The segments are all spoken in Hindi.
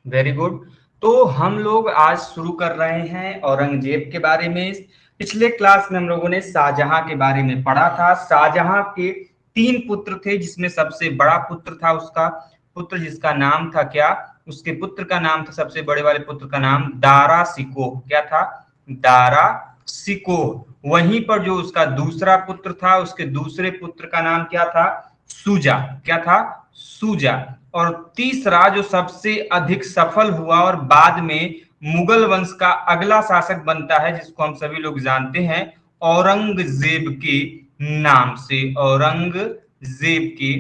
Very good. तो हम लोग आज शुरू कर रहे हैं औरंगजेब के बारे में। पिछले क्लास में हम लोगों ने शाहजहां के बारे में पढ़ा था। शाहजहां के तीन पुत्र थे, जिसमें सबसे बड़ा पुत्र था उसका पुत्र जिसका नाम था क्या, उसके पुत्र का नाम था, सबसे बड़े वाले पुत्र का नाम दारा सिकोह। क्या था? दारा सिकोह। वहीं पर जो उसका दूसरा पुत्र था, उसके दूसरे पुत्र का नाम क्या था? सूजा। क्या था? सूजा। और तीसरा जो सबसे अधिक सफल हुआ और बाद में मुगल वंश का अगला शासक बनता है, जिसको हम सभी लोग जानते हैं औरंगजेब के नाम से। औरंगजेब के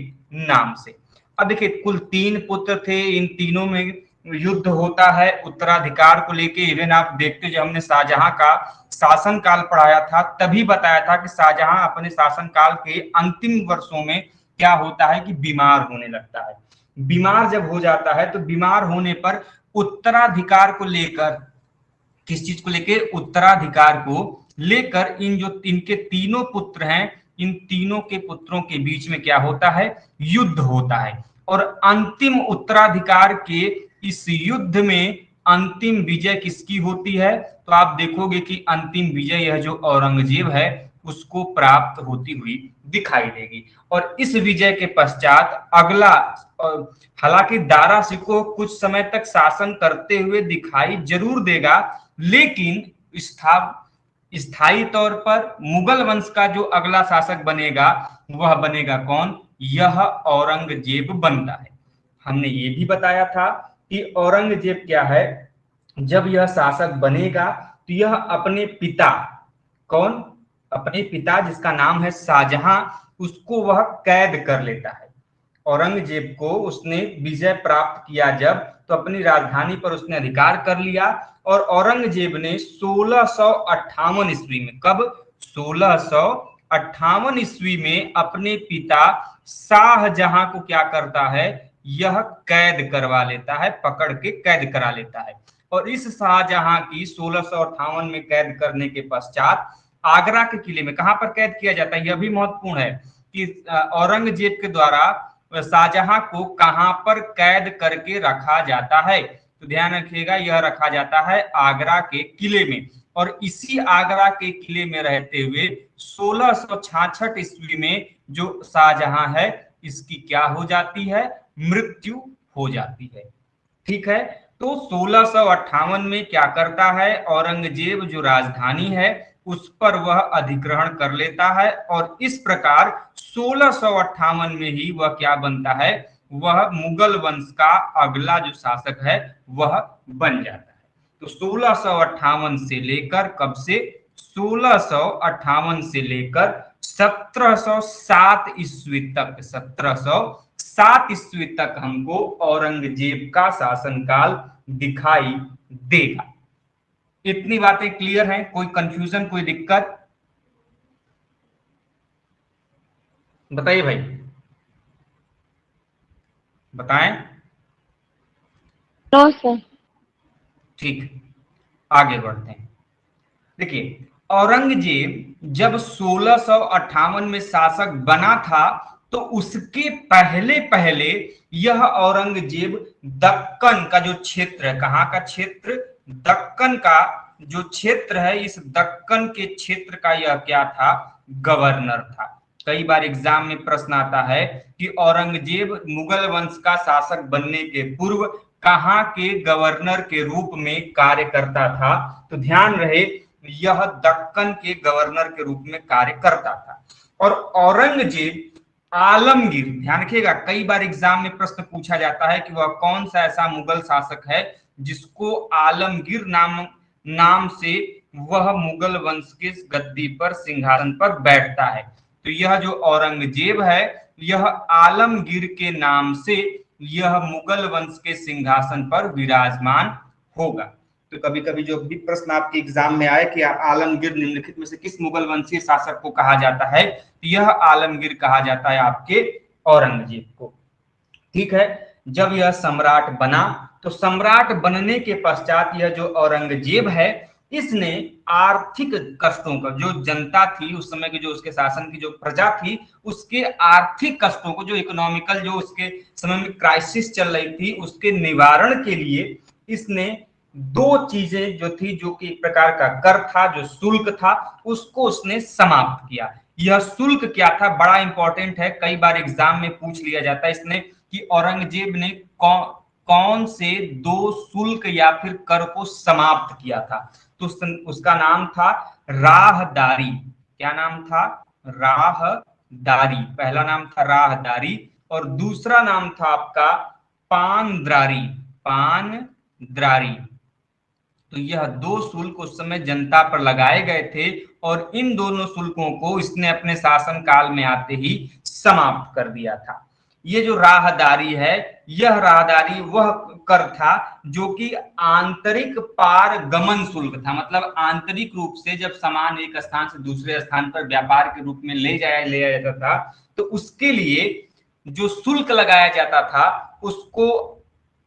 नाम से। अब देखिए, कुल तीन पुत्र थे। इन तीनों में युद्ध होता है उत्तराधिकार को लेके। इवन आप देखते, जब हमने शाहजहां का शासन काल पढ़ाया था तभी बताया था कि शाहजहां अपने शासन काल के अंतिम वर्षों में क्या होता है कि बीमार होने लगता है। बीमार जब हो जाता है तो बीमार होने पर उत्तराधिकार को लेकर, किस चीज को लेकर? उत्तराधिकार को लेकर इन जो इनके तीनों पुत्र हैं, इन तीनों के पुत्रों के बीच में क्या होता है? युद्ध होता है। और अंतिम उत्तराधिकार के इस युद्ध में अंतिम विजय किसकी होती है? तो आप देखोगे कि अंतिम विजय यह जो औरंगजेब है उसको प्राप्त होती हुई दिखाई देगी। और इस विजय के पश्चात अगला, हालांकि दारा सिकोह कुछ समय तक शासन करते हुए दिखाई जरूर देगा, लेकिन स्थायी तौर पर मुगल वंश का जो अगला शासक बनेगा वह बनेगा कौन? यह औरंगजेब बनता है। हमने ये भी बताया था कि औरंगजेब क्या है, जब यह शासक बनेगा तो यह अपने पिता, कौन? अपने पिता जिसका नाम है शाहजहां, उसको वह कैद कर लेता है। औरंगजेब को उसने विजय प्राप्त किया जब, तो अपनी राजधानी पर उसने अधिकार कर लिया। और औरंगजेब ने 1658 ईस्वी में, कब? 1658 ईस्वी में अपने पिता शाहजहां को क्या करता है? यह कैद करवा लेता है, पकड़ के कैद करा लेता है। और इस शाहजहां की 1658 में कैद करने के पश्चात आगरा के किले में, कहां पर कैद किया जाता है? यह भी महत्वपूर्ण है कि औरंगजेब के द्वारा शाहजहां को कहां पर कैद करके रखा जाता है? तो ध्यान रखिएगा, यह रखा जाता है आगरा के किले में। और इसी आगरा के किले में रहते हुए 1666 ईस्वी में जो शाहजहां है, इसकी क्या हो जाती है? मृत्यु हो जाती है। ठीक है। तो 1658 में क्या करता है औरंगजेब? जो राजधानी है उस पर वह अधिग्रहण कर लेता है। और इस प्रकार 1658 में ही वह क्या बनता है? वह मुगल वंश का अगला जो शासक है वह बन जाता है। तो 1658 से लेकर, कब से? 1658 से लेकर 1707 ईस्वी तक, 1707 ईस्वी तक हमको औरंगजेब का शासनकाल दिखाई देगा। इतनी बातें क्लियर हैं? कोई कंफ्यूजन, कोई दिक्कत? बताइए भाई, बताएं। No sir. ठीक, आगे बढ़ते हैं। देखिए, औरंगजेब जब 1658 में शासक बना था तो उसके पहले पहले यह औरंगजेब दक्कन का जो क्षेत्र है, कहां का क्षेत्र? दक्कन का जो क्षेत्र है, इस दक्कन के क्षेत्र का यह क्या था? गवर्नर था। कई बार एग्जाम में प्रश्न आता है कि औरंगजेब मुगल वंश का शासक बनने के पूर्व कहां के गवर्नर के रूप में कार्य करता था? तो ध्यान रहे, यह दक्कन के गवर्नर के रूप में कार्य करता था। और औरंगजेब आलमगीर, ध्यान रखिएगा, कई बार एग्जाम में प्रश्न पूछा जाता है कि वह कौन सा ऐसा मुगल शासक है जिसको आलमगीर नाम से वह मुगल वंश के गद्दी पर, सिंहासन पर बैठता है। तो यह जो औरंगजेब है, यह आलमगीर के नाम से यह मुगल वंश के सिंहासन पर विराजमान होगा। तो कभी कभी जो भी प्रश्न आपके एग्जाम में आए कि आलमगीर निम्नलिखित में से किस मुगल वंशीय शासक को कहा जाता है, तो यह आलमगीर कहा जाता है आपके औरंगजेब को। ठीक है। जब यह सम्राट बना तो सम्राट बनने के पश्चात यह जो औरंगजेब है इसने आर्थिक कष्टों का, जो जनता थी उस समय की, जो उसके शासन की जो प्रजा थी, उसके आर्थिक कष्टों को, जो इकोनॉमिकल, जो उसके समय में क्राइसिस चल रही थी, उसके निवारण के लिए इसने दो चीजें जो थी, जो कि एक प्रकार का कर था, जो शुल्क था, उसको उसने समाप्त किया। यह शुल्क क्या था, बड़ा इंपॉर्टेंट है, कई बार एग्जाम में पूछ लिया जाता है इसने, कि औरंगजेब ने कौन से दो शुल्क या फिर कर को समाप्त किया था। तो उसका नाम था राहदारी। क्या नाम था? राहदारी। पहला नाम था राहदारी और दूसरा नाम था आपका पानद्रारी। पानद्रारी। तो यह दो शुल्क उस समय जनता पर लगाए गए थे और इन दोनों शुल्कों को इसने अपने शासन काल में आते ही समाप्त कर दिया था। ये जो राहदारी है, यह राहदारी वह कर था जो कि आंतरिक पारगमन शुल्क था, मतलब आंतरिक रूप से जब सामान एक स्थान से दूसरे स्थान पर व्यापार के रूप में ले जाया जाता था, तो उसके लिए जो शुल्क लगाया जाता था उसको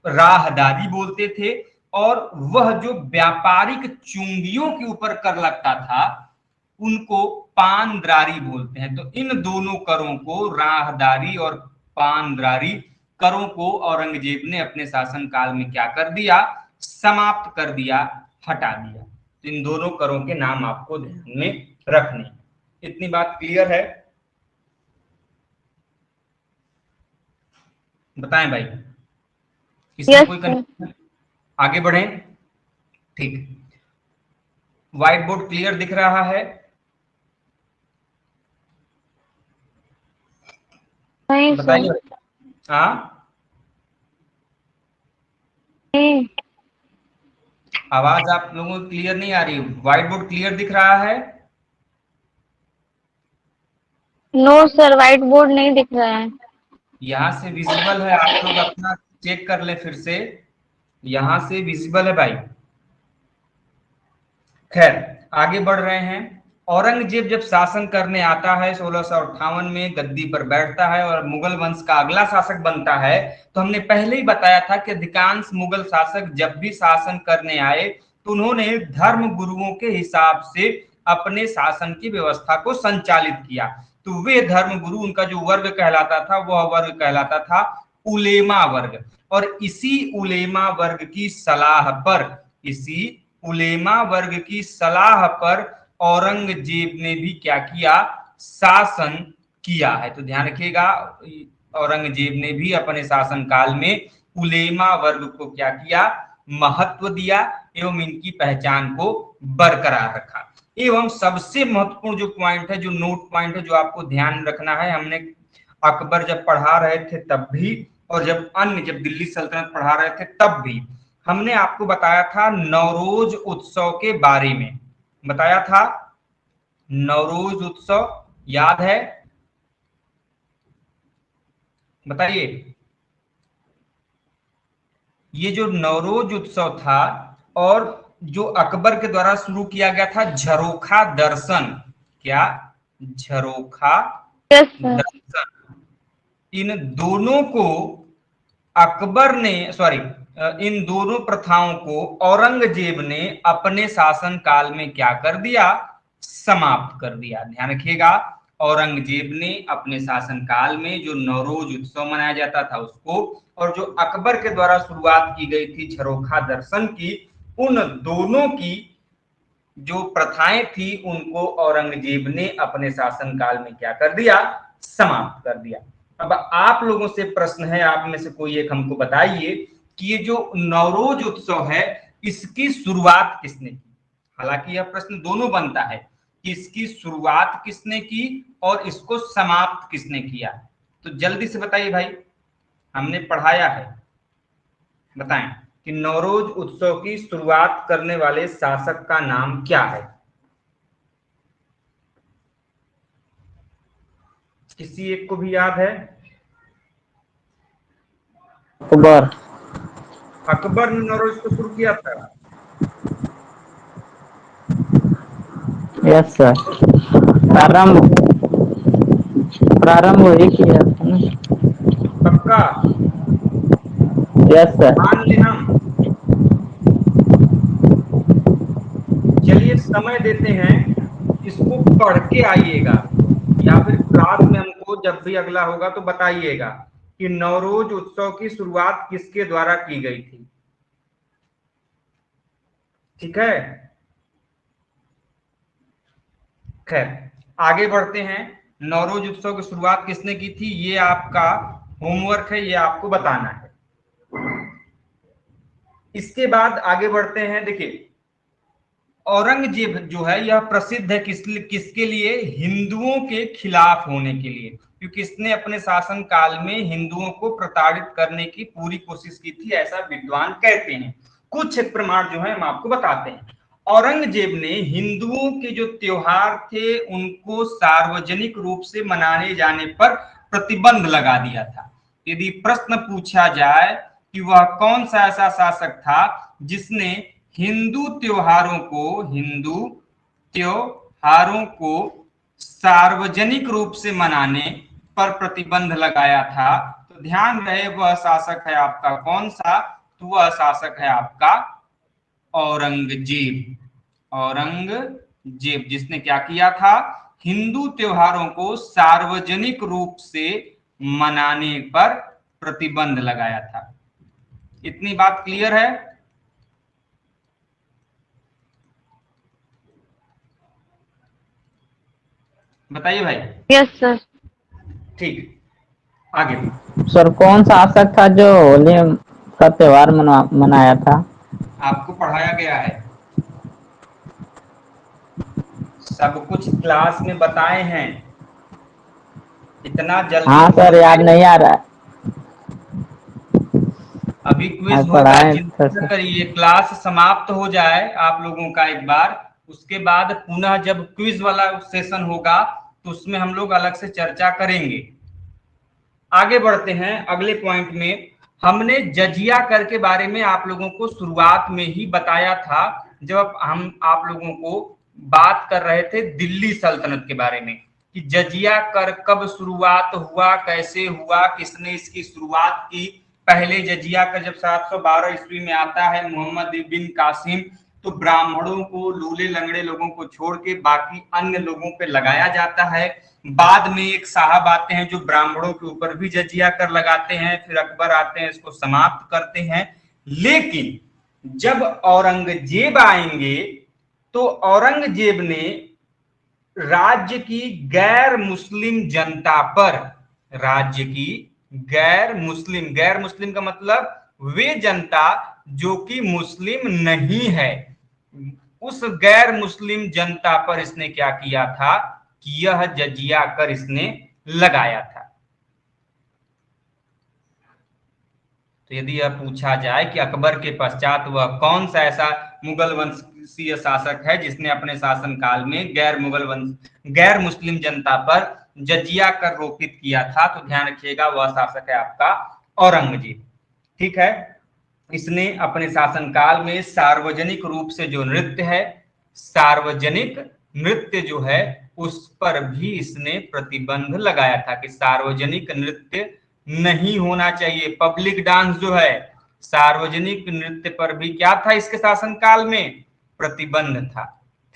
राहदारी बोलते थे। और वह जो व्यापारिक चुंगियों के ऊपर कर लगता था उनको पानद्रारी बोलते हैं। तो इन दोनों करों को, राहदारी और पानद्रारी करों को, औरंगजेब ने अपने शासन काल में क्या कर दिया? समाप्त कर दिया, हटा दिया। तो इन दोनों करों के नाम आपको ध्यान में रखने। इतनी बात क्लियर है? बताएं भाई, इसमें कोई कंफ्यूजन? आगे बढ़ें। ठीक, व्हाइट बोर्ड क्लियर दिख रहा है? बताइए। हाँ, आवाज आप लोगों को क्लियर नहीं आ रही? व्हाइट बोर्ड क्लियर दिख रहा है? नो सर, व्हाइट बोर्ड नहीं दिख रहा है। यहाँ से विजिबल है, आप लोग अपना चेक कर ले फिर से। यहाँ से विजिबल है भाई। खैर, आगे बढ़ रहे हैं। औरंगजेब जब शासन करने आता है 1658 में, गद्दी पर बैठता है और मुगल वंश का अगला शासक बनता है, तो हमने पहले ही बताया था कि अधिकांश मुगल शासक जब भी शासन करने आए तो उन्होंने धर्म गुरुओं के हिसाब से अपने शासन की व्यवस्था को संचालित किया। तो वे धर्म गुरु, उनका जो वर्ग कहलाता था वह वर्ग कहलाता था उलेमा वर्ग। और इसी उलेमा वर्ग की सलाह पर, इसी उलेमा वर्ग की सलाह पर औरंगजेब ने भी क्या किया? शासन किया है। तो ध्यान रखिएगा, औरंगजेब ने भी अपने शासन काल में उलेमा वर्ग को क्या किया? महत्व दिया एवं इनकी पहचान को बरकरार रखा। एवं सबसे महत्वपूर्ण जो पॉइंट है, जो नोट पॉइंट है, जो आपको ध्यान रखना है, हमने अकबर जब पढ़ा रहे थे तब भी, और जब दिल्ली सल्तनत पढ़ा रहे थे तब भी, हमने आपको बताया था नवरोज उत्सव के बारे में। बताया था नवरोज उत्सव, याद है? बताइए। ये जो नवरोज उत्सव था और जो अकबर के द्वारा शुरू किया गया था झरोखा दर्शन, क्या? झरोखा दर्शन। इन दोनों को अकबर ने, सॉरी, इन दोनों प्रथाओं को औरंगजेब ने अपने शासन काल में क्या कर दिया? समाप्त कर दिया। ध्यान रखिएगा, औरंगजेब ने अपने शासन काल में जो नवरोज उत्सव मनाया जाता था उसको, और जो अकबर के द्वारा शुरुआत की गई थी झरोखा दर्शन की, उन दोनों की जो प्रथाएं थी उनको औरंगजेब ने अपने शासन काल में क्या कर दिया? समाप्त कर दिया। अब आप लोगों से प्रश्न है, आप में से कोई एक हमको बताइए कि ये जो नवरोज उत्सव है इसकी शुरुआत किसने की? हालांकि यह प्रश्न दोनों बनता है कि इसकी शुरुआत किसने की और इसको समाप्त किसने किया। तो जल्दी से बताइए भाई, हमने पढ़ाया है, बताएं कि नवरोज उत्सव की शुरुआत करने वाले शासक का नाम क्या है? किसी एक को भी याद है? अकबर। अकबर ने नवरोज को शुरू किया था। यस सर, प्रारंभ प्रारंभ वही किया था ना। पक्का? Yes sir. मान ले हम। समय देते हैं, इसको पढ़ के आइएगा या फिर क्लास में हमको जब भी अगला होगा तो बताइएगा कि नवरोज उत्सव की शुरुआत किसके द्वारा की गई थी। ठीक है, खैर आगे बढ़ते हैं। नवरोज उत्सव की शुरुआत किसने की थी, ये आपका होमवर्क है, ये आपको बताना है। इसके बाद आगे बढ़ते हैं। देखिए औरंगजेब जो है यह प्रसिद्ध है किसके लिए, हिंदुओं के खिलाफ होने के लिए, क्योंकि इसने अपने शासन काल में हिंदुओं को प्रताड़ित करने की पूरी कोशिश की थी, ऐसा विद्वान कहते हैं। कुछ प्रमाण जो है हम आपको बताते हैं। औरंगजेब ने हिंदुओं के जो त्योहार थे उनको सार्वजनिक रूप से मनाने जाने पर प्रतिबंध लगा दिया था। यदि प्रश्न पूछा जाए कि वह कौन सा ऐसा शासक था जिसने हिंदू त्योहारों को सार्वजनिक रूप से मनाने पर प्रतिबंध लगाया था, तो ध्यान रहे वह शासक है आपका कौन सा, तो वह शासक है आपका औरंगजेब। औरंगजेब जिसने क्या किया था, हिंदू त्योहारों को सार्वजनिक रूप से मनाने पर प्रतिबंध लगाया था। इतनी बात क्लियर है। बताइए भाई। Yes sir. ठीक, आगे। सर कौन सा शासक था जो होली का त्योहार मनाया था? आपको पढ़ाया गया है, सब कुछ क्लास में बताए हैं, इतना जल्दी हाँ सर, याद नहीं आ रहा है। अभी क्विज होगा, जितना करिए क्लास समाप्त हो जाए आप लोगों का एक बार, उसके बाद पुनः जब क्विज वाला सेशन होगा तो उसमें हम लोग अलग से चर्चा करेंगे। आगे बढ़ते हैं अगले पॉइंट में। हमने जजिया कर के बारे में आप लोगों को शुरुआत में ही बताया था, जब हम आप लोगों को बात कर रहे थे दिल्ली सल्तनत के बारे में, कि जजिया कर कब शुरुआत हुआ, कैसे हुआ, किसने इसकी शुरुआत की। पहले जजिया कर जब 712 ईस्वी में आता है मोहम्मद बिन कासिम, तो ब्राह्मणों को, लूले लंगड़े लोगों को छोड़ के बाकी अन्य लोगों पे लगाया जाता है। बाद में एक साहब आते हैं जो ब्राह्मणों के ऊपर भी जजिया कर लगाते हैं, फिर अकबर आते हैं, इसको समाप्त करते हैं। लेकिन जब औरंगजेब आएंगे तो औरंगजेब ने राज्य की गैर मुस्लिम जनता पर, राज्य की गैर मुस्लिम का मतलब वे जनता जो कि मुस्लिम नहीं है, उस गैर मुस्लिम जनता पर इसने क्या किया था कि यह जजिया कर इसने लगाया था। तो यदि यह पूछा जाए कि अकबर के पश्चात वह कौन सा ऐसा मुगल वंशीय शासक है जिसने अपने शासन काल में गैर मुस्लिम जनता पर जजिया कर रोपित किया था, तो ध्यान रखिएगा वह शासक है आपका औरंगजेब। ठीक है, इसने अपने शासन काल में सार्वजनिक रूप से जो नृत्य है, सार्वजनिक नृत्य जो है उस पर भी इसने प्रतिबंध लगाया था कि सार्वजनिक नृत्य नहीं होना चाहिए। पब्लिक डांस जो है, सार्वजनिक नृत्य पर भी क्या था इसके शासनकाल में, प्रतिबंध था।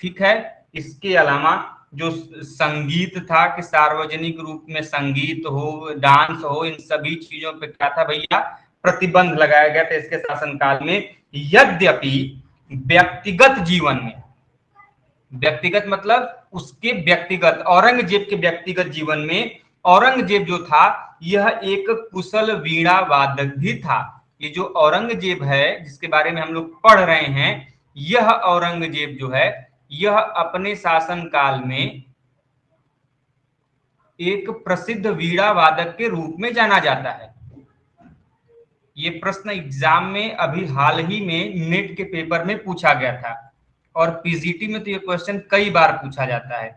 ठीक है, इसके अलावा जो संगीत था कि सार्वजनिक रूप में संगीत हो, डांस हो, इन सभी चीजों पे क्या था भैया, प्रतिबंध लगाया गया था इसके शासनकाल में। यद्यपि व्यक्तिगत जीवन में, व्यक्तिगत मतलब उसके व्यक्तिगत, औरंगजेब के व्यक्तिगत जीवन में औरंगजेब जो था यह एक कुशल वीणा वादक भी था। ये जो औरंगजेब है जिसके बारे में हम लोग पढ़ रहे हैं, यह औरंगजेब जो है यह अपने शासन काल में एक प्रसिद्ध वीणा वादक के रूप में जाना जाता है। ये प्रश्न एग्जाम में अभी हाल ही में नेट के पेपर में पूछा गया था, और पीजीटी में तो ये क्वेश्चन कई बार पूछा जाता है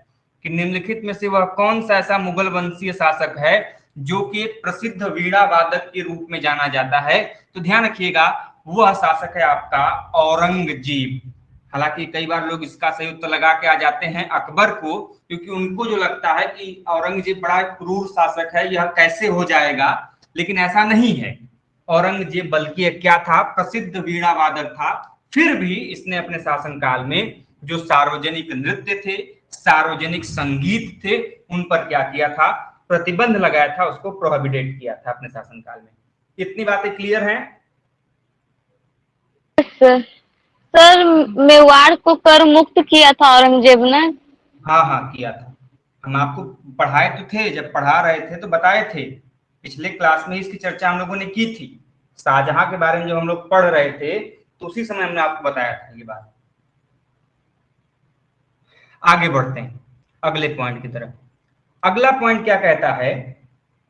कि निम्नलिखित में से वह कौन सा ऐसा मुगल वंशीय शासक है जो कि एक प्रसिद्ध वीणा वादक के रूप में जाना जाता है। तो ध्यान रखिएगा वह शासक है आपका औरंगजेब। हालांकि कई बार लोग इसका सही उत्तर लगा के आ जाते हैं अकबर को, क्योंकि उनको जो लगता है कि औरंगजेब बड़ा क्रूर शासक है, यह कैसे हो जाएगा, लेकिन ऐसा नहीं है। औरंगजेब बल्कि क्या था, प्रसिद्ध वीणा वादक था, फिर भी इसने अपने शासनकाल में जो सार्वजनिक नृत्य थे, सार्वजनिक संगीत थे, उन पर क्या किया था, प्रतिबंध लगाया था, उसको प्रोहिबिटेट किया था अपने शासनकाल में। इतनी बातें क्लियर हैं? सर मेवाड़ को कर मुक्त किया था औरंगजेब ने। हाँ हाँ किया था, हम आपको पढ़ाए तो थे, जब पढ़ा रहे थे तो बताए थे, पिछले क्लास में इसकी चर्चा हम लोगों ने की थी। शाहजहां के बारे में जब हम लोग पढ़ रहे थे तो उसी समय हमने आपको बताया था ये बात। आगे बढ़ते हैं अगले पॉइंट की तरफ। अगला पॉइंट क्या कहता है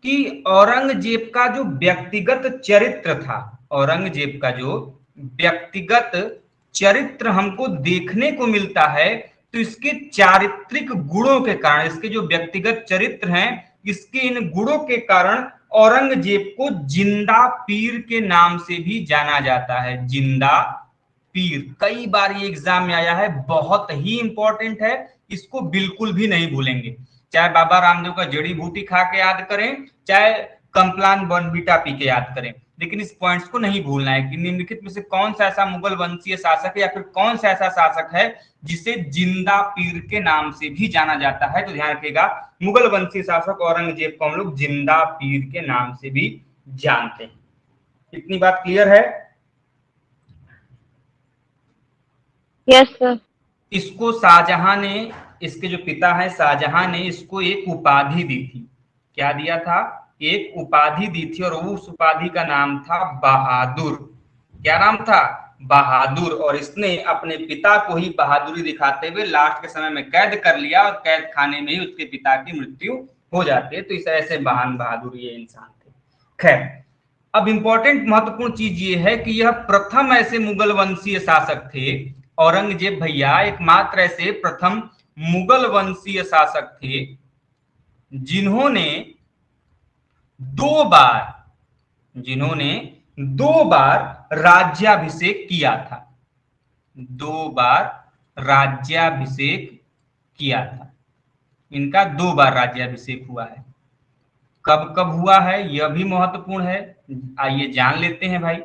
कि औरंगजेब का जो व्यक्तिगत चरित्र था, औरंगजेब का जो व्यक्तिगत चरित्र हमको देखने को मिलता है, तो इसके चारित्रिक गुणों के कारण, इसके जो व्यक्तिगत चरित्र हैं, इसके इन गुणों के कारण औरंगजेब को जिंदा पीर के नाम से भी जाना जाता है। जिंदा पीर, कई बार ये एग्जाम में आया है, बहुत ही इंपॉर्टेंट है, इसको बिल्कुल भी नहीं भूलेंगे। चाहे बाबा रामदेव का जड़ी बूटी खा के याद करें, चाहे कम्प्लान बॉर्नविटा पी के याद करें, लेकिन इस पॉइंट्स को नहीं भूलना है कि निम्नलिखित में से कौन सा ऐसा मुगल वंशीय शासक है या फिर कौन सा ऐसा शासक है जिसे जिंदा पीर के नाम से भी जाना जाता है। तो ध्यान रखिएगा, मुगल वंशीय शासक औरंगजेब को हम लोग जिंदा पीर के नाम से भी जानते हैं। इतनी बात क्लियर है? Yes sir. इसको शाहजहां ने, इसके जो पिता है शाहजहां ने इसको एक उपाधि दी थी। क्या दिया था? एक उपाधि दी थी, और उस उपाधि का नाम था बहादुर। क्या नाम था? बहादुर। और इसने अपने पिता को ही बहादुरी दिखाते हुए लास्ट के समय में कैद कर लिया, और कैद खाने में ही उसके पिता की मृत्यु हो जाती है। तो इस ऐसे महान बहादुर ये इंसान थे। खैर, अब इंपॉर्टेंट महत्वपूर्ण चीज ये है कि यह प्रथम ऐसे मुगल वंशीय शासक थे, औरंगजेब भैया एकमात्र ऐसे प्रथम मुगल वंशीय शासक थे जिन्होंने दो बार राज्याभिषेक किया था। 2 बार राज्याभिषेक किया था। इनका 2 बार राज्याभिषेक हुआ है। कब कब हुआ है यह भी महत्वपूर्ण है, आइए जान लेते हैं भाई।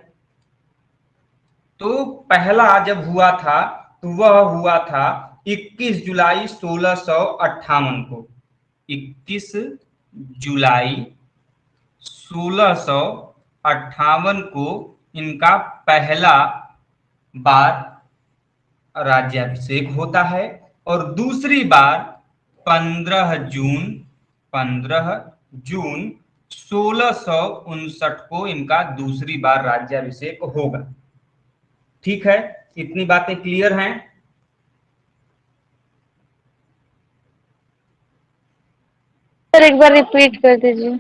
तो पहला जब हुआ था तो वह हुआ था 21 जुलाई 1658 को। 21 जुलाई 1658 को इनका पहला बार राज्याभिषेक होता है, और दूसरी बार 15 जून 1659 को इनका दूसरी बार राज्याभिषेक होगा। ठीक है, इतनी बातें क्लियर हैं? सर एक बार रिपीट कर दीजिए।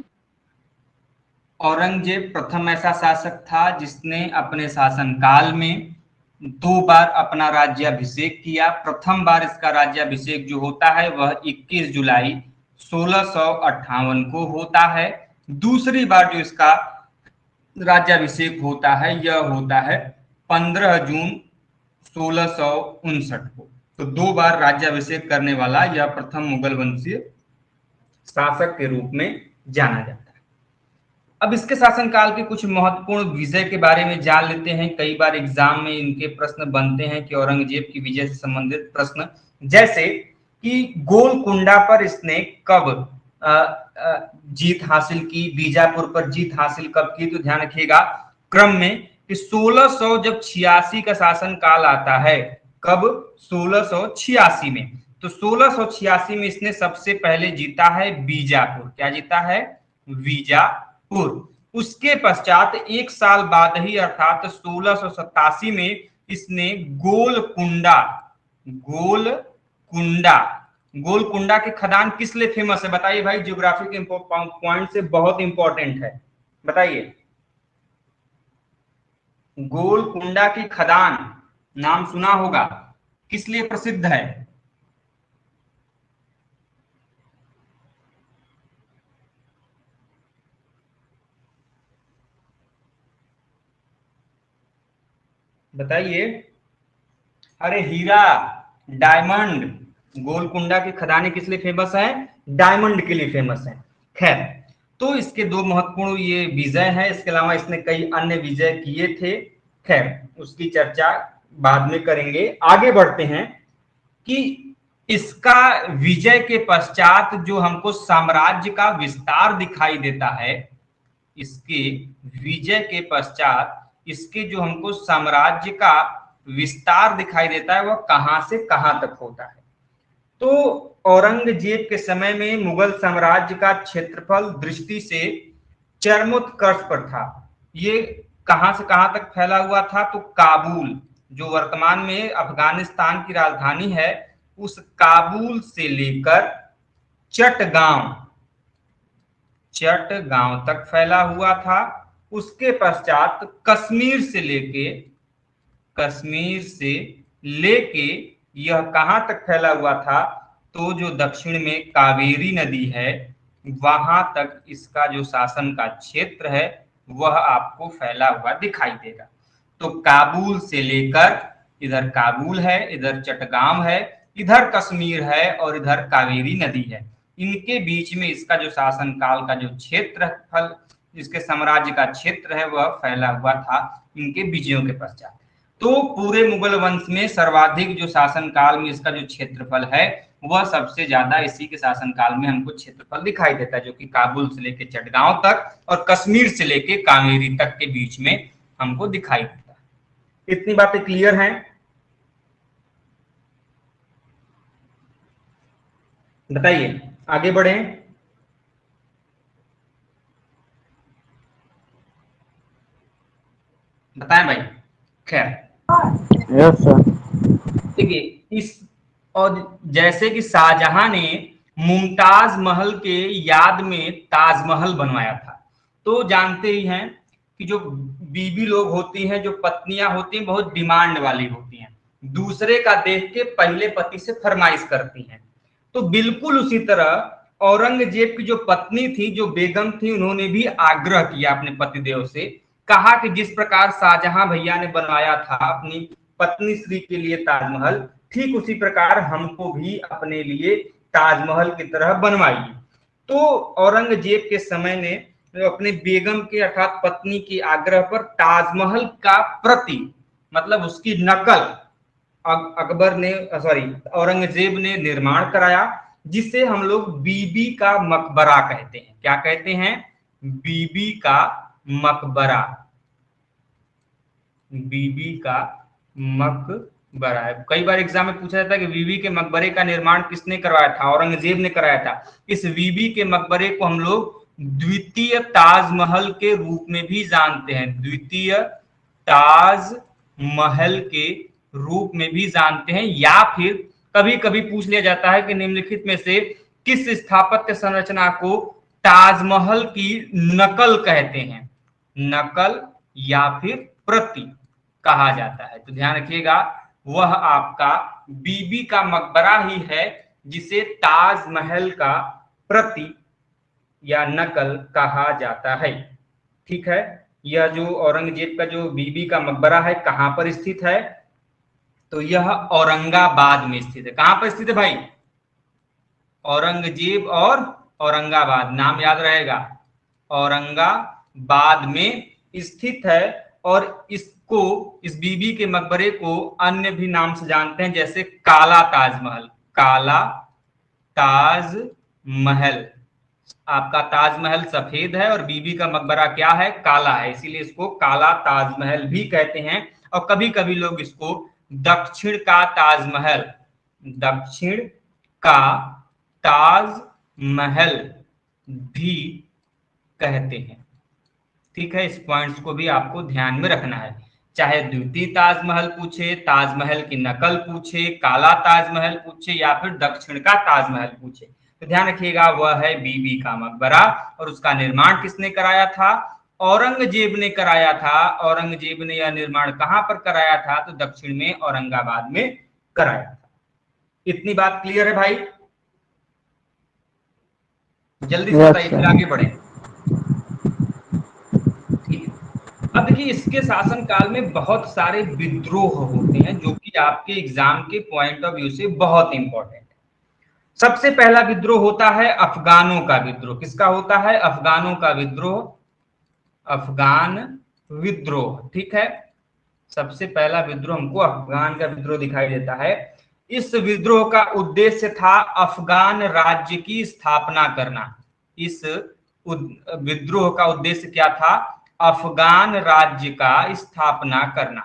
औरंगजेब प्रथम ऐसा शासक था जिसने अपने शासनकाल में 2 बार अपना राज्याभिषेक किया। प्रथम बार इसका राज्याभिषेक जो होता है वह 21 जुलाई 1658 को होता है। दूसरी बार जो इसका राज्याभिषेक होता है यह होता है 15 जून 1659 को। तो 2 बार राज्याभिषेक करने वाला यह प्रथम मुगल वंशीय शासक के रूप में जाना जाता है। अब इसके शासनकाल के कुछ महत्वपूर्ण विजय के बारे में जान लेते हैं। कई बार एग्जाम में इनके प्रश्न बनते हैं कि औरंगजेब की विजय से संबंधित प्रश्न, जैसे कि गोलकुंडा पर इसने कब जीत हासिल की, बीजापुर पर जीत हासिल कब की। तो ध्यान रखिएगा क्रम में कि 1600 जब 86 का शासन काल आता है, कब? 1686 में। तो 1686 में इसने सबसे पहले जीता है बीजापुर। क्या जीता है? बीजापुर। उसके पश्चात 1 साल बाद ही अर्थात 1687 में इसने गोलकुंडा के खदान किस लिए फेमस है बताइए भाई? ज्योग्राफी के पॉइंट से बहुत इंपॉर्टेंट है, बताइए। गोलकुंडा की खदान नाम सुना होगा, किस लिए प्रसिद्ध है? बताइए। अरे हीरा, डायमंड। गोलकुंडा की खदानें किस लिए फेमस है? डायमंड के लिए फेमस है। खैर, तो इसके 2 महत्वपूर्ण ये विजय है। इसके अलावा इसने कई अन्य विजय किए थे, खैर उसकी चर्चा बाद में करेंगे। आगे बढ़ते हैं। कि इसका विजय के पश्चात जो हमको साम्राज्य का विस्तार दिखाई देता है, इसके विजय के पश्चात इसके जो हमको साम्राज्य का विस्तार दिखाई देता है वह कहां से कहां तक होता है। तो औरंगजेब के समय में मुगल साम्राज्य का क्षेत्रफल दृष्टि से चरमोत्कर्ष पर था। ये कहां से कहां तक फैला हुआ था, तो काबुल जो वर्तमान में अफगानिस्तान की राजधानी है, उस काबुल से लेकर चटगांव तक फैला हुआ था। उसके पश्चात कश्मीर से लेके यह कहां तक फैला हुआ था, तो जो दक्षिण में कावेरी नदी है वहां तक इसका जो शासन का क्षेत्र है वह आपको फैला हुआ दिखाई देगा। तो काबुल से लेकर इधर काबुल है, इधर चटगांव है, इधर कश्मीर है और इधर कावेरी नदी है। इनके बीच में इसका जो शासन काल का जो क्षेत्रफल, इसके साम्राज्य का क्षेत्र है वह फैला हुआ था इनके विजयों के पश्चात। तो पूरे मुगल वंश में सर्वाधिक जो शासन काल में इसका जो क्षेत्रफल है वह सबसे ज्यादा इसी के शासन काल में हमको क्षेत्रफल दिखाई देता है, जो कि काबुल से लेकर चटगांव तक और कश्मीर से लेकर कावेरी तक के बीच में हमको दिखाई देता है। इतनी बातें क्लियर हैं? बताइए, आगे बढ़े। बताएं भाई। खैर, यस सर। देखिए, इस और जैसे कि शाहजहां ने मुमताज महल के याद में ताजमहल बनवाया था, तो जानते ही हैं कि जो बीबी लोग होती हैं, जो पत्नियां होती हैं, बहुत डिमांड वाली होती हैं, दूसरे का देख के पहले पति से फरमाइश करती हैं। तो बिल्कुल उसी तरह औरंगजेब की जो पत्नी थी, जो बेगम थी, उन्होंने भी आग्रह किया अपने पतिदेव से, कहा कि जिस प्रकार शाहजहां भैया ने बनवाया था अपनी पत्नी श्री के लिए ताजमहल, ठीक उसी प्रकार हमको भी अपने लिए ताजमहल की तरह बनवाइए। तो औरंगजेब के समय ने अपने बेगम के अर्थात पत्नी के आग्रह पर ताजमहल का प्रति, मतलब उसकी नकल औरंगजेब ने निर्माण कराया, जिसे हम लोग बीबी का मकबरा कहते हैं। क्या कहते हैं? बीबी का मकबरा। बीबी का मकबरा है। कई बार एग्जाम में पूछा जाता है कि बीबी के मकबरे का निर्माण किसने करवाया था? औरंगजेब ने कराया था। इस बीबी के मकबरे को हम लोग द्वितीय ताजमहल के रूप में भी जानते हैं, द्वितीय ताजमहल के रूप में भी जानते हैं। या फिर कभी कभी पूछ लिया जाता है कि निम्नलिखित में से किस स्थापत्य संरचना को ताजमहल की नकल कहते हैं? नकल या फिर प्रति कहा जाता है। तो ध्यान रखिएगा, वह आपका बीबी का मकबरा ही है जिसे ताजमहल का प्रति या नकल कहा जाता है। ठीक है, यह जो औरंगजेब का जो बीबी का मकबरा है कहां पर स्थित है? तो यह औरंगाबाद में स्थित है। कहां पर स्थित है भाई? औरंगजेब और औरंगाबाद, नाम याद रहेगा, औरंगाबाद में स्थित है। और इसको, इस बीबी के मकबरे को अन्य भी नाम से जानते हैं, जैसे काला ताजमहल। काला ताजमहल, आपका ताजमहल सफेद है और बीबी का मकबरा क्या है? काला है, इसीलिए इसको काला ताजमहल भी कहते हैं। और कभी कभी लोग इसको दक्षिण का ताजमहल, दक्षिण का ताजमहल भी कहते हैं। ठीक है, इस पॉइंट्स को भी आपको ध्यान में रखना है। चाहे द्वितीय ताजमहल पूछे, ताजमहल की नकल पूछे, काला ताजमहल पूछे या फिर दक्षिण का ताजमहल पूछे, तो ध्यान रखिएगा वह है बीबी का मकबरा। और उसका निर्माण किसने कराया था? औरंगजेब ने कराया था। औरंगजेब ने यह निर्माण कहां पर कराया था? तो दक्षिण में औरंगाबाद में कराया था। इतनी बात क्लियर है भाई? जल्दी से बताइए, फिर आगे बढ़े। अब देखिए, इसके शासन काल में बहुत सारे विद्रोह होते हैं जो कि आपके एग्जाम के पॉइंट ऑफ व्यू से बहुत इंपॉर्टेंट है। सबसे पहला विद्रोह होता है अफगानों का विद्रोह। किसका होता है? अफगानों का विद्रोह, अफगान विद्रोह। ठीक है, सबसे पहला विद्रोह हमको अफगान का विद्रोह दिखाई देता है। इस विद्रोह का उद्देश्य था अफगान राज्य की स्थापना करना। इस विद्रोह का उद्देश्य क्या था? अफगान राज्य का स्थापना करना,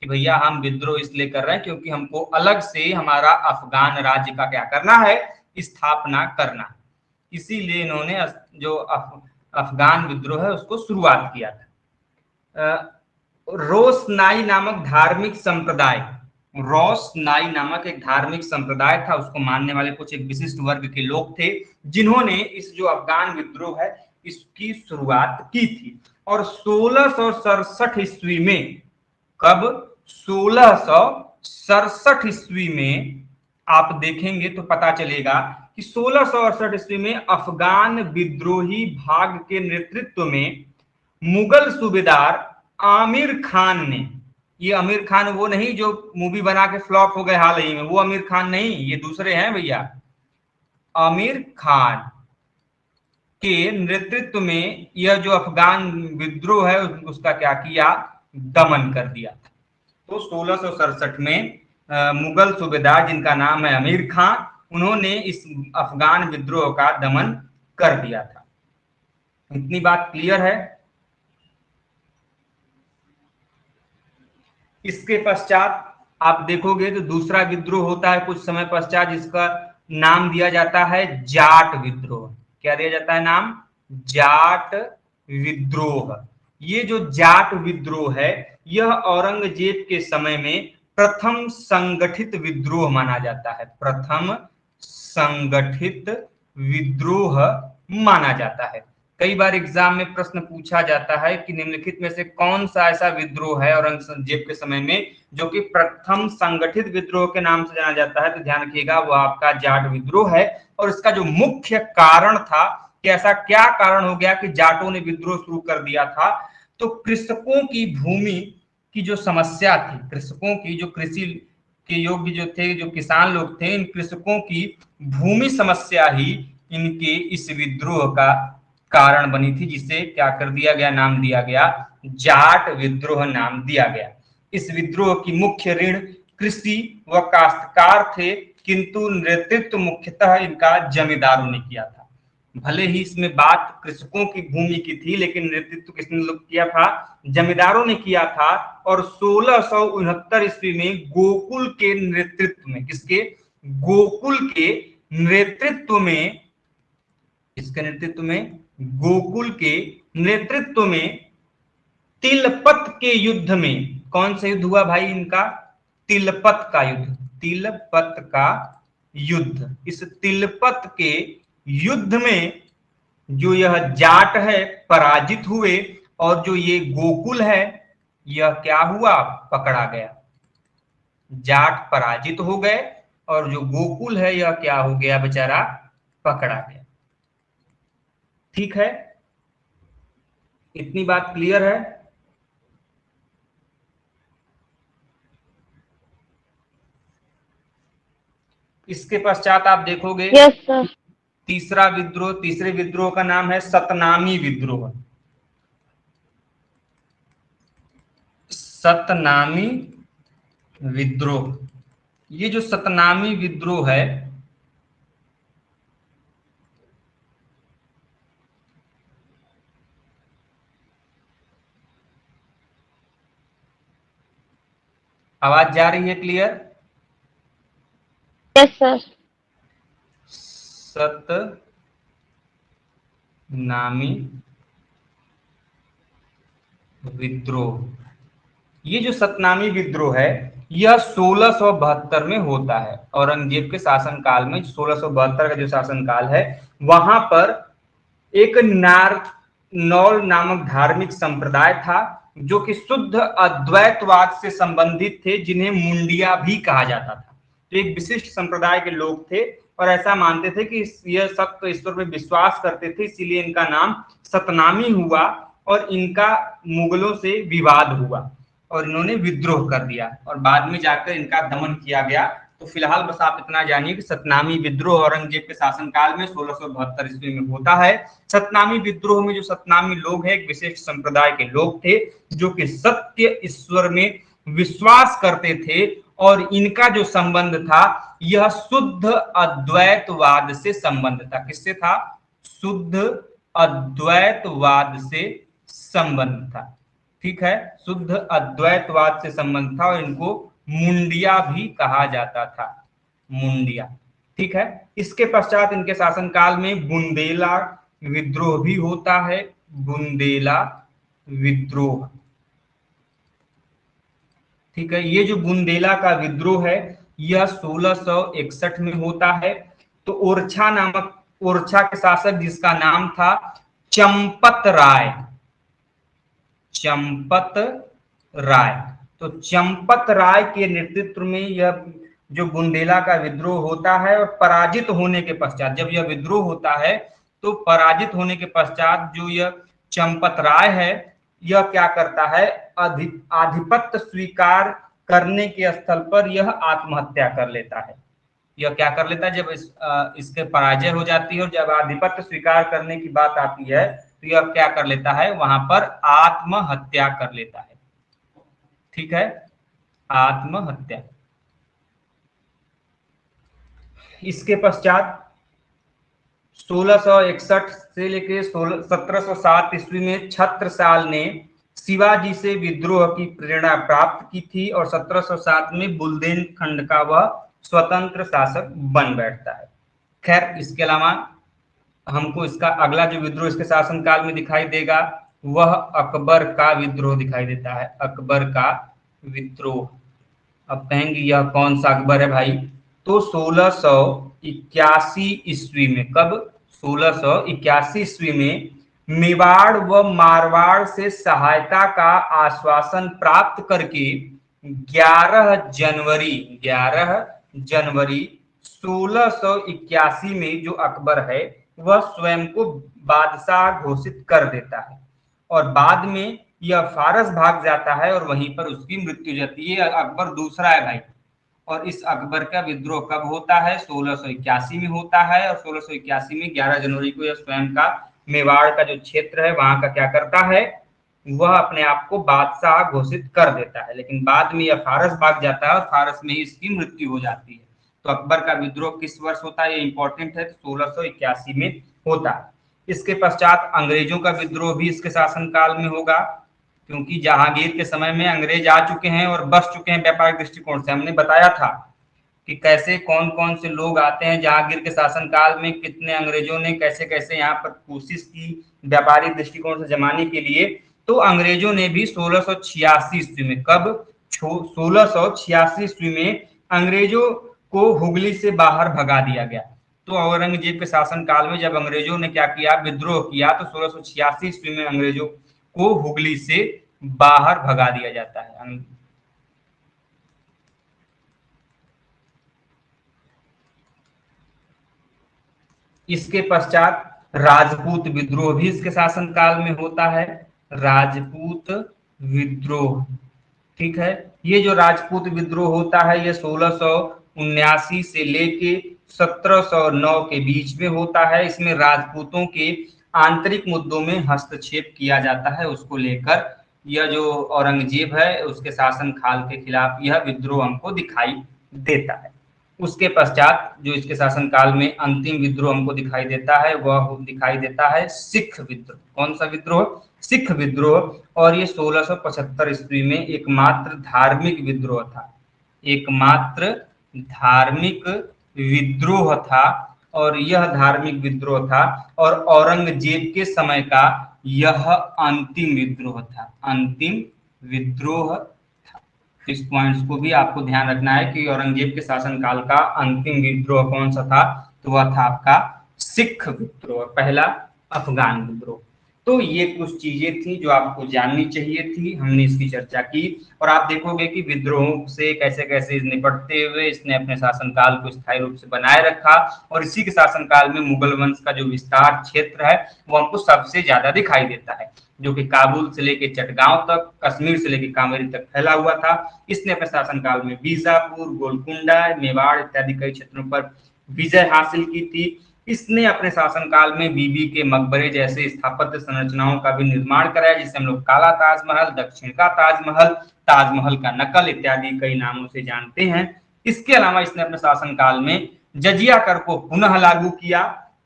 कि भैया हम विद्रोह इसलिए कर रहे हैं क्योंकि हमको अलग से हमारा अफगान राज्य का क्या करना है? स्थापना करना। इसीलिए इन्होंने जो अफगान विद्रोह है उसको शुरुआत किया था। रोशनाई नामक धार्मिक संप्रदाय, रोशनाई नामक एक धार्मिक संप्रदाय था, उसको मानने वाले कुछ एक विशिष्ट वर्ग के लोग थे जिन्होंने इस जो अफगान विद्रोह है इसकी शुरुआत की थी। और 1667 ईस्वी में, कब? 1667 ईस्वी में आप देखेंगे तो पता चलेगा कि 1668 ईस्वी में अफगान विद्रोही भाग के नेतृत्व में मुगल सूबेदार आमिर खान ने, ये आमिर खान वो नहीं जो मूवी बना के फ्लॉप हो गए हाल ही में, वो आमिर खान नहीं, ये दूसरे हैं भैया। आमिर खान के नेतृत्व में यह जो अफगान विद्रोह है उसका क्या किया? दमन कर दिया। तो 1667 में मुगल सूबेदार जिनका नाम है आमिर खान, उन्होंने इस अफगान विद्रोह का दमन कर दिया था। इतनी बात क्लियर है? इसके पश्चात आप देखोगे तो दूसरा विद्रोह होता है कुछ समय पश्चात, जिसका नाम दिया जाता है जाट विद्रोह। क्या दिया जाता है नाम? जाट विद्रोह। ये जो जाट विद्रोह है यह औरंगजेब के समय में प्रथम संगठित विद्रोह माना जाता है, प्रथम संगठित विद्रोह माना जाता है। कई बार एग्जाम में प्रश्न पूछा जाता है कि निम्नलिखित में से कौन सा ऐसा विद्रोह है औरंगजेब के समय में जो कि प्रथम संगठित विद्रोह के नाम से जाना जाता है? तो ध्यान रखिएगा वो आपका जाट विद्रोह है। और इसका जो मुख्य कारण था कि ऐसा क्या कारण हो गया कि जाटों ने विद्रोह शुरू कर दिया था, तो कृषकों की भूमि की जो समस्या थी, कृषकों की जो कृषि के योग्य जो थे, जो किसान लोग थे, इन कृषकों की भूमि समस्या ही इनके इस विद्रोह का कारण बनी थी, जिसे क्या कर दिया गया? नाम दिया गया जाट विद्रोह नाम दिया गया। इस विद्रोह की मुख्य ऋण कृषि व काश्तकार थे, किंतु नेतृत्व मुख्यतः इनका जमींदारों ने किया था। भले ही इसमें बात कृषकों की भूमि की थी, लेकिन नेतृत्व किसने किया था? जमींदारों ने किया था। और 1669 ईस्वी में गोकुल के नेतृत्व में, किसके? गोकुल के नेतृत्व में, इसके नेतृत्व में, गोकुल के नेतृत्व में तिलपत के युद्ध में, कौन सा युद्ध हुआ भाई इनका? तिलपत का युद्ध, तिलपत का युद्ध। इस तिलपत के युद्ध में जो यह जाट है पराजित हुए, और जो ये गोकुल है यह क्या हुआ? पकड़ा गया। जाट पराजित हो गए और जो गोकुल है यह क्या हो गया? बेचारा पकड़ा गया। ठीक है, इतनी बात क्लियर है? इसके पश्चात आप देखोगे यस सर। तीसरा विद्रोह, तीसरे विद्रोह का नाम है सतनामी विद्रोह। सतनामी विद्रोह, ये जो सतनामी विद्रोह है आवाज जा रही है क्लियर? Yes sir. सतनामी विद्रोह, ये जो सतनामी विद्रोह है यह 1672 में होता है। औरंगजेब के शासनकाल में 1672 का जो शासनकाल है, वहां पर एक नारनौल नामक धार्मिक संप्रदाय था जो कि शुद्ध अद्वैतवाद से संबंधित थे, जिन्हें मुंडिया भी कहा जाता था। तो एक विशिष्ट संप्रदाय के लोग थे और ऐसा मानते थे कि यह सत्य ईश्वर में विश्वास करते थे, इसीलिए इनका नाम सतनामी हुआ और इनका मुगलों से विवाद हुआ और इन्होंने विद्रोह कर दिया और बाद में जाकर इनका दमन किया गया। तो फिलहाल बस आप इतना जानिए कि सतनामी विद्रोह औरंगजेब के शासनकाल में 1672 ईस्वी में होता है। सतनामी विद्रोह में जो सतनामी लोग हैं एक विशिष्ट संप्रदाय के लोग थे जो कि सत्य ईश्वर में विश्वास करते थे और इनका जो संबंध था यह शुद्ध अद्वैतवाद से संबंध था। किससे था? शुद्ध अद्वैतवाद से संबंध था। ठीक है, शुद्ध अद्वैतवाद से संबंध था और इनको मुंडिया भी कहा जाता था, मुंडिया। ठीक है, इसके पश्चात इनके शासनकाल में बुंदेला विद्रोह भी होता है, बुंदेला विद्रोह। ठीक है, ये जो बुंदेला का विद्रोह है यह 1661 में होता है। तो ओरछा के शासक जिसका नाम था चंपत राय, चंपत राय। तो चंपत राय के नेतृत्व में यह जो बुंदेला का विद्रोह होता है और पराजित होने के पश्चात, जब यह विद्रोह होता है तो पराजित होने के पश्चात जो यह चंपत राय है यह क्या करता है, आधिपत्य स्वीकार करने के स्थल पर यह आत्महत्या कर लेता है। यह क्या कर लेता है, जब इसके पराजय हो जाती है और जब आधिपत्य स्वीकार करने की बात आती है तो यह क्या कर लेता है, वहां पर आत्महत्या कर लेता है। ठीक है, आत्महत्या। इसके पश्चात 1661 से लेकर 1707 ईस्वी में छत्रसाल ने शिवाजी से विद्रोह की प्रेरणा प्राप्त की थी और 1707 में बुंदेलखंड का वह स्वतंत्र शासक बन बैठता है। खैर, इसके अलावा हमको इसका अगला जो विद्रोह इसके शासनकाल में दिखाई देगा वह अकबर का विद्रोह दिखाई देता है, अकबर का विद्रोह। अब कहेंगे यह कौन सा अकबर है भाई? तो 1681 ईस्वी में, कब? 1681 ईस्वी में मेवाड़ व मारवाड़ से सहायता का आश्वासन प्राप्त करके 11 जनवरी 1681 में जो अकबर है वह स्वयं को बादशाह घोषित कर देता है और बाद में यह फारस भाग जाता है और वहीं पर उसकी मृत्यु हो जाती है। अकबर दूसरा है भाई। और इस अकबर का विद्रोह कब होता है? 1681 में होता है और 1681 में 11 जनवरी को यह स्वयं का मेवाड़ का जो क्षेत्र है वहां का क्या करता है, वह अपने आप को बादशाह घोषित कर देता है। लेकिन बाद में यह फारस भाग जाता है और फारस में ही इसकी मृत्यु हो जाती है। तो अकबर का विद्रोह किस वर्ष होता है, ये इंपॉर्टेंट है, 1681 में होता है। इसके पश्चात अंग्रेजों का विद्रोह भी इसके शासनकाल में होगा, क्योंकि जहांगीर के समय में अंग्रेज आ चुके हैं और बस चुके हैं व्यापारिक दृष्टिकोण से। हमने बताया था कि कैसे कौन कौन से लोग आते हैं जहांगीर के शासनकाल में, कितने अंग्रेजों ने कैसे कैसे यहाँ पर कोशिश की व्यापारिक दृष्टिकोण से जमाने के लिए। तो अंग्रेजों ने भी 1686 ईस्वी में, कब? 1686 ईस्वी में अंग्रेजों को हुगली से बाहर भगा दिया गया। तो औरंगजेब के शासनकाल में जब अंग्रेजों ने क्या किया, विद्रोह किया, तो 1686 ईस्वी में अंग्रेजों को हुगली से बाहर भगा दिया जाता है। इसके पश्चात राजपूत विद्रोह भी इसके शासनकाल में होता है, राजपूत विद्रोह। ठीक है, ये जो राजपूत विद्रोह होता है ये 1679 से लेके 1709 के बीच में होता है। इसमें राजपूतों के आंतरिक मुद्दों में हस्तक्षेप किया जाता है, उसको लेकर यह जो औरंगजेब है उसके शासन काल के खिलाफ यह विद्रोह हमको दिखाई देता है। उसके पश्चात जो इसके शासनकाल में अंतिम विद्रोह हमको दिखाई देता है वह दिखाई देता है सिख विद्रोह। कौन सा विद्रोह? सिख विद्रोह। और ये 1675 ईस्वी में एकमात्र धार्मिक विद्रोह था, एकमात्र धार्मिक विद्रोह था और यह धार्मिक विद्रोह था और औरंगजेब के समय का यह अंतिम विद्रोह था, अंतिम विद्रोह था। इस पॉइंट्स को भी आपको ध्यान रखना है कि औरंगजेब के शासनकाल का अंतिम विद्रोह कौन सा था, तो वह था आपका सिख विद्रोह, पहला अफगान विद्रोह। तो ये कुछ चीजें थी जो आपको जाननी चाहिए थी, हमने इसकी चर्चा की। और आप देखोगे कि विद्रोहों से कैसे कैसे निपटते हुए इसने अपने शासनकाल को स्थायी रूप से बनाए रखा और इसी के शासनकाल में मुगल वंश का जो विस्तार क्षेत्र है वो हमको सबसे ज्यादा दिखाई देता है, जो कि काबुल से लेके चटगांव तक, कश्मीर से लेके कांवेरी तक फैला हुआ था। इसने अपने शासनकाल में बीजापुर, गोलकुंडा, मेवाड़ इत्यादि कई क्षेत्रों पर विजय हासिल की थी। इसने अपने शासनकाल में बीबी के मकबरे जैसे स्थापत्य संरचनाओं का भी निर्माण कराया, जिसे हम लोग काला ताजमहल, दक्षिण का ताजमहल, ताजमहल का नकल इत्यादि कई नामों से जानते हैं। इसके अलावा इसने अपने शासनकाल में जजिया कर को पुनः लागू किया।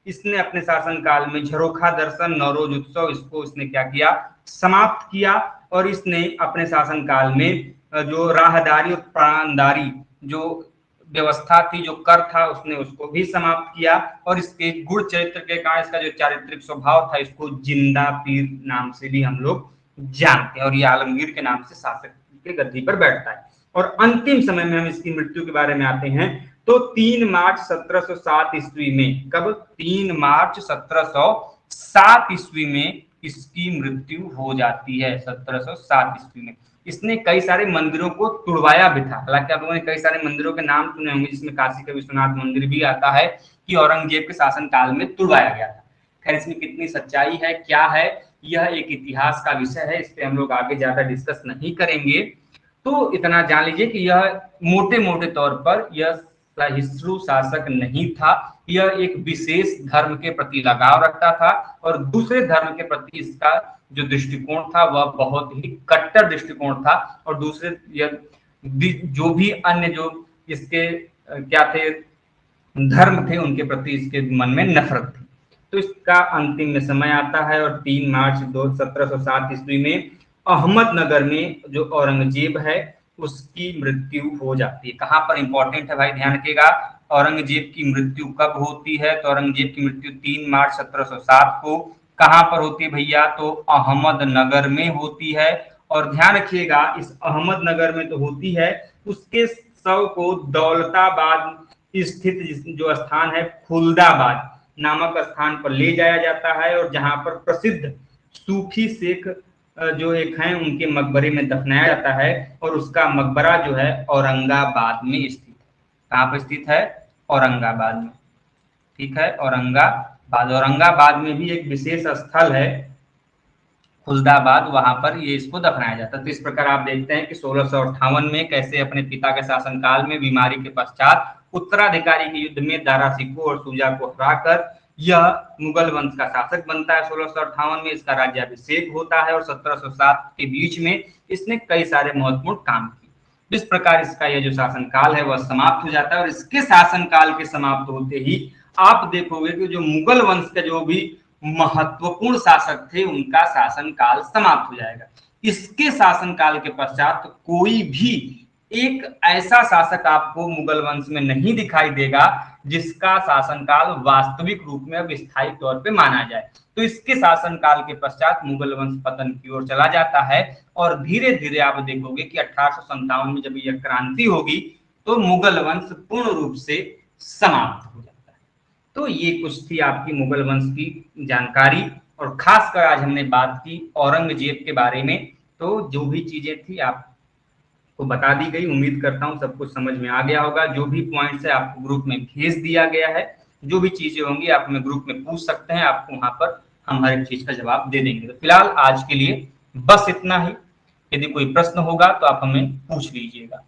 इसने अपने शासनकाल में झरोखा दर्शन, नवरोज उत्सव, इसको इसने क्या किया, समाप्त किया। और इसने अपने शासनकाल में जो राहदारी और प्राणदारी जो व्यवस्था थी, जो कर था, उसने उसको भी समाप्त किया। और इसके गुण चरित्र के कारण इसका जो चारित्रिक स्वभाव था, इसको जिंदा पीर नाम से भी हम लोग जानते हैं। और ये आलमगीर के नाम से शासक के गद्दी पर बैठता है। और अंतिम समय में हम इसकी मृत्यु के बारे में आते हैं तो 3 मार्च 1707 ईस्वी में, कब, 3 मार्च 1707 ईस्वी में इसकी मृत्यु हो जाती है। 1707 ईस्वी में इसने कई सारे मंदिरों को तुड़वाया भी था। हालांकि आप लोगों ने कई सारे मंदिरों के नाम सुने होंगे, जिसमें काशी का विश्वनाथ मंदिर भी आता है कि औरंगजेब के शासनकाल में तुड़वाया गया था। खैर इसमें कितनी सच्चाई है, क्या है, यह एक इतिहास का विषय है, इस पे हम लोग आगे ज्यादा डिस्कस नहीं करेंगे। तो इतना जान लीजिए कि यह मोटे मोटे तौर पर यह सहिष्णु शासक नहीं था। यह एक विशेष धर्म के प्रति लगाव रखता था और दूसरे धर्म के प्रति इसका जो दृष्टिकोण था वह बहुत ही कट्टर दृष्टिकोण था। और दूसरे जो भी अन्य जो इसके क्या थे, धर्म थे, उनके प्रति इसके मन में नफरत थी। तो इसका अंतिम में समय आता है और 3 मार्च 1707 ईस्वी में अहमदनगर में जो औरंगजेब है उसकी मृत्यु हो जाती है। कहाँ पर इंपॉर्टेंट है भाई, ध्यान रखिएगा, औरंगजेब की मृत्यु कब होती है। तो औरंगजेब की मृत्यु 3 मार्च 1707 को कहाँ पर होती है भैया, तो अहमदनगर में होती है। और ध्यान रखिएगा इस अहमदनगर में तो होती है, उसके शव को दौलताबाद स्थित जो स्थान है खुलदाबाद नामक स्थान पर ले जाया जाता है। और जहां पर प्रसिद्ध सूफी शेख जो एक हैं उनके मकबरे में दफनाया जाता है। और उसका मकबरा जो है औरंगाबाद में स्थित है। कहाँ पर स्थित है, औरंगाबाद में, ठीक है, औरंगाबाद। औरंगाबाद में भी एक विशेष स्थल है खुलदाबाद, वहां पर ये इसको दफनाया जाता है। तो इस प्रकार आप देखते हैं कि 1658 में कैसे अपने पिता के शासनकाल में बीमारी के पश्चात उत्तराधिकारी के युद्ध में दारा सिकोह और शुजा को हराकर यह मुगल वंश का शासक बनता है। 1658 में इसका राज्याभिषेक होता है और 1707 के बीच में इसने कई सारे महत्वपूर्ण काम किए। इस प्रकार इसका यह जो शासनकाल है वह समाप्त हो जाता है। और इसके शासनकाल के समाप्त होते ही आप देखोगे कि जो मुगल वंश के जो भी महत्वपूर्ण शासक थे उनका शासनकाल समाप्त हो जाएगा। इसके शासनकाल के पश्चात कोई भी एक ऐसा शासक आपको मुगल वंश में नहीं दिखाई देगा जिसका शासनकाल वास्तविक रूप में अब स्थायी तौर पे माना जाए। तो इसके शासनकाल के पश्चात मुगल वंश पतन की ओर चला जाता है। और धीरे धीरे आप देखोगे कि 1857 में जब यह क्रांति होगी तो मुगल वंश पूर्ण रूप से समाप्त हो जाता है। तो ये कुछ थी आपकी मुगल वंश की जानकारी। और खासकर आज हमने बात की औरंगजेब के बारे में। तो जो भी चीजें थी आपको बता दी गई। उम्मीद करता हूँ सब कुछ समझ में आ गया होगा। जो भी पॉइंट्स है आपको ग्रुप में भेज दिया गया है। जो भी चीजें होंगी आप हमें ग्रुप में पूछ सकते हैं, आपको वहां पर हम हर एक चीज का जवाब दे देंगे। तो फिलहाल आज के लिए बस इतना ही। यदि कोई प्रश्न होगा तो आप हमें पूछ लीजिएगा।